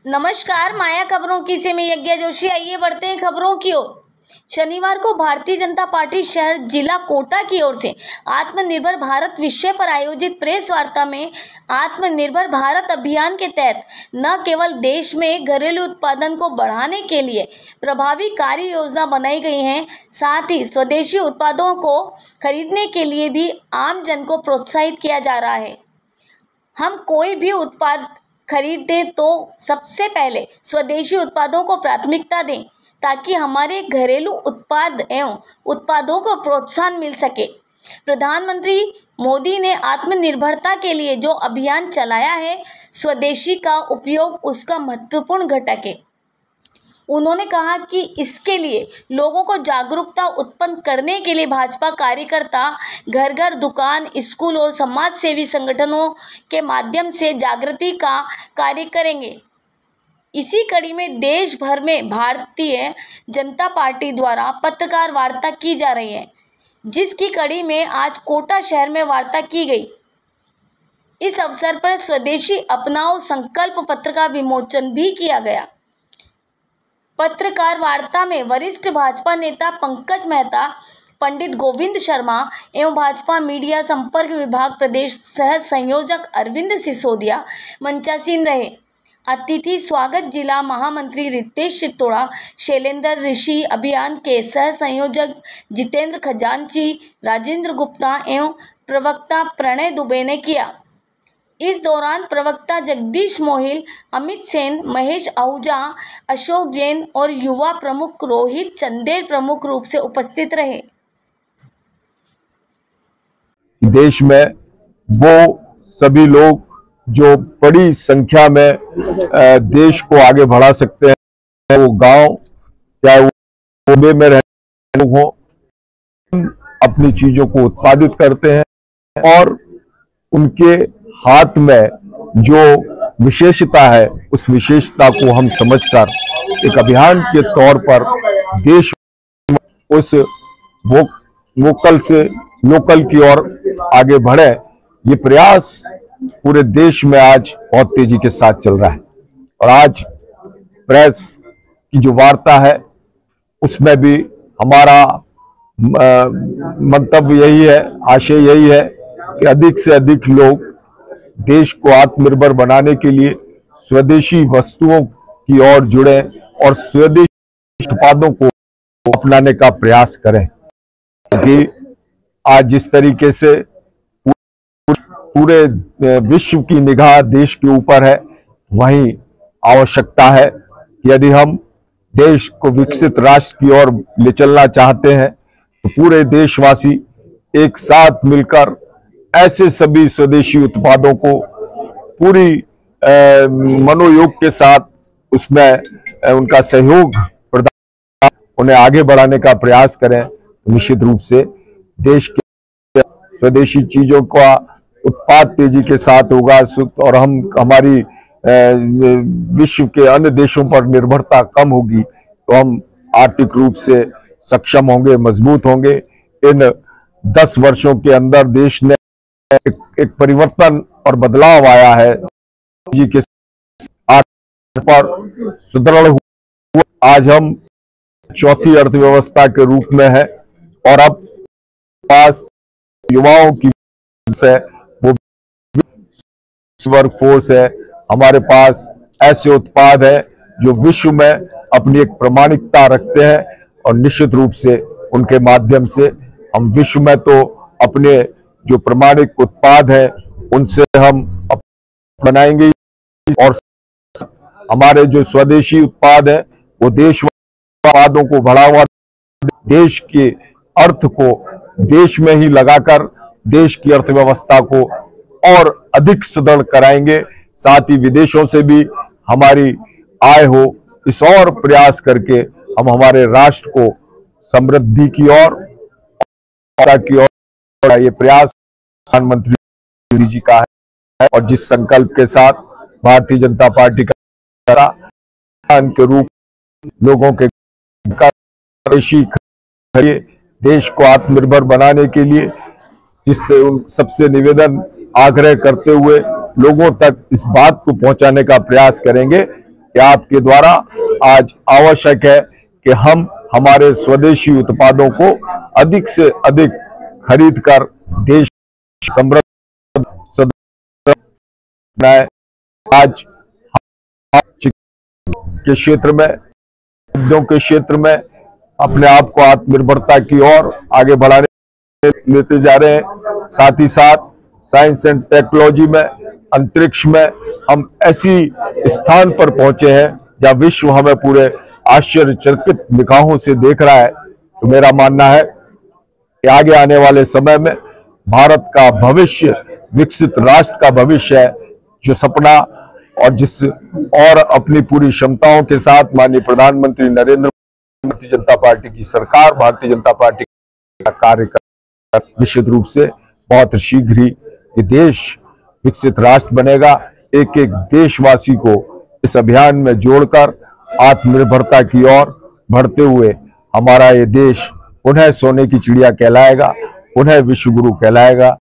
नमस्कार, माया खबरों की से मैं यज्ञा जोशी। आइए बढ़ते हैं खबरों की ओर। शनिवार को भारतीय जनता पार्टी शहर जिला कोटा की ओर से आत्मनिर्भर भारत विषय पर आयोजित प्रेस वार्ता में आत्मनिर्भर भारत अभियान के तहत न केवल देश में घरेलू उत्पादन को बढ़ाने के लिए प्रभावी कार्य योजना बनाई गई है, साथ ही स्वदेशी उत्पादों को खरीदने के लिए भी आम जन को प्रोत्साहित किया जा रहा है। हम कोई भी उत्पाद खरीदें तो सबसे पहले स्वदेशी उत्पादों को प्राथमिकता दें ताकि हमारे घरेलू उत्पाद एवं उत्पादों को प्रोत्साहन मिल सके। प्रधानमंत्री मोदी ने आत्मनिर्भरता के लिए जो अभियान चलाया है, स्वदेशी का उपयोग उसका महत्वपूर्ण घटक है। उन्होंने कहा कि इसके लिए लोगों को जागरूकता उत्पन्न करने के लिए भाजपा कार्यकर्ता घर घर, दुकान, स्कूल और समाज सेवी संगठनों के माध्यम से जागृति का कार्य करेंगे। इसी कड़ी में देश भर में भारतीय जनता पार्टी द्वारा पत्रकार वार्ता की जा रही है, जिसकी कड़ी में आज कोटा शहर में वार्ता की गई। इस अवसर पर स्वदेशी अपनाओ संकल्प पत्र का विमोचन भी किया गया। पत्रकार वार्ता में वरिष्ठ भाजपा नेता पंकज मेहता, पंडित गोविंद शर्मा एवं भाजपा मीडिया संपर्क विभाग प्रदेश सह संयोजक अरविंद सिसोदिया मंचासीन रहे। अतिथि स्वागत जिला महामंत्री रितेश चित्तोड़ा, शैलेंद्र ऋषि, अभियान के सह संयोजक जितेंद्र खजांची, राजेंद्र गुप्ता एवं प्रवक्ता प्रणय दुबे ने किया। इस दौरान प्रवक्ता जगदीश मोहिल, अमित सेन, महेश आहूजा, अशोक जैन और युवा प्रमुख रोहित चंदेल प्रमुख रूप से उपस्थित रहे। देश में वो सभी लोग जो बड़ी संख्या में देश को आगे बढ़ा सकते हैं, वो गांव चाहे वो सूबे में रहने लोग हो, अपनी चीजों को उत्पादित करते हैं और उनके हाथ में जो विशेषता है, उस विशेषता को हम समझकर एक अभियान के तौर पर देश में उस वोकल से लोकल की ओर आगे बढ़े, ये प्रयास पूरे देश में आज बहुत तेजी के साथ चल रहा है। और आज प्रेस की जो वार्ता है, उसमें भी हमारा मंतव्य यही है, आशय यही है कि अधिक से अधिक लोग देश को आत्मनिर्भर बनाने के लिए स्वदेशी वस्तुओं की ओर जुड़े और स्वदेशी उत्पादों को अपनाने का प्रयास करें। क्योंकि आज जिस तरीके से पूरे विश्व की निगाह देश के ऊपर है, वहीं आवश्यकता है कि यदि हम देश को विकसित राष्ट्र की ओर ले चलना चाहते हैं तो पूरे देशवासी एक साथ मिलकर ऐसे सभी स्वदेशी उत्पादों को पूरी मनोयोग के साथ उसमें उनका सहयोग प्रदान, उन्हें आगे बढ़ाने का प्रयास करें। निश्चित रूप से देश के स्वदेशी चीजों का उत्पाद तेजी के साथ होगा और हमारी विश्व के अन्य देशों पर निर्भरता कम होगी, तो हम आर्थिक रूप से सक्षम होंगे, मजबूत होंगे। इन 10 वर्षों के अंदर देश ने एक परिवर्तन और बदलाव आया है, जी के पर सुदृढ़ हुआ। आज हम चौथी अर्थव्यवस्था के रूप में है और अब पास युवाओं की है, वो वर्कफोर्स है, हमारे पास ऐसे उत्पाद है जो विश्व में अपनी एक प्रामाणिकता रखते हैं और निश्चित रूप से उनके माध्यम से हम विश्व में तो अपने जो प्रामाणिक उत्पाद है उनसे हम बनाएंगे और हमारे जो स्वदेशी उत्पाद है वो देश उत्पादों को बढ़ावा, देश के अर्थ को देश में ही लगाकर देश की अर्थव्यवस्था को और अधिक सुदृढ़ कराएंगे। साथ ही विदेशों से भी हमारी आय हो, इस और प्रयास करके हम हमारे राष्ट्र को समृद्धि की ओर ये प्रयास प्रधानमंत्री जी का है और जिस संकल्प के साथ भारतीय जनता पार्टी का के रूप लोगों के देश को आत्मनिर्भर बनाने के लिए जिससे उन सबसे निवेदन आग्रह करते हुए लोगों तक इस बात को पहुंचाने का प्रयास करेंगे कि आपके द्वारा आज आवश्यक है कि हम हमारे स्वदेशी उत्पादों को अधिक से अधिक खरीद कर देश समृद्ध बनाए। आज के क्षेत्र में, उद्योग के क्षेत्र में अपने आप को आत्मनिर्भरता की ओर आगे बढ़ाने लेते जा रहे हैं। साथ ही साथ साइंस एंड टेक्नोलॉजी में, अंतरिक्ष में हम ऐसी स्थान पर पहुंचे हैं जहां विश्व हमें पूरे आश्चर्यचकित निगाहों से देख रहा है। तो मेरा मानना है कि आगे आने वाले समय में भारत का भविष्य, विकसित राष्ट्र का भविष्य है, जो सपना और अपनी पूरी क्षमताओं के साथ माननीय प्रधानमंत्री नरेंद्र मोदी, भारतीय जनता पार्टी की सरकार, भारतीय जनता पार्टी का कार्य कर निश्चित रूप से बहुत शीघ्र ही ये देश विकसित राष्ट्र बनेगा। एक एक देशवासी को इस अभियान में जोड़कर आत्मनिर्भरता की ओर बढ़ते हुए हमारा ये देश पुनः सोने की चिड़िया कहलाएगा, पुनः विश्व गुरु कहलाएगा।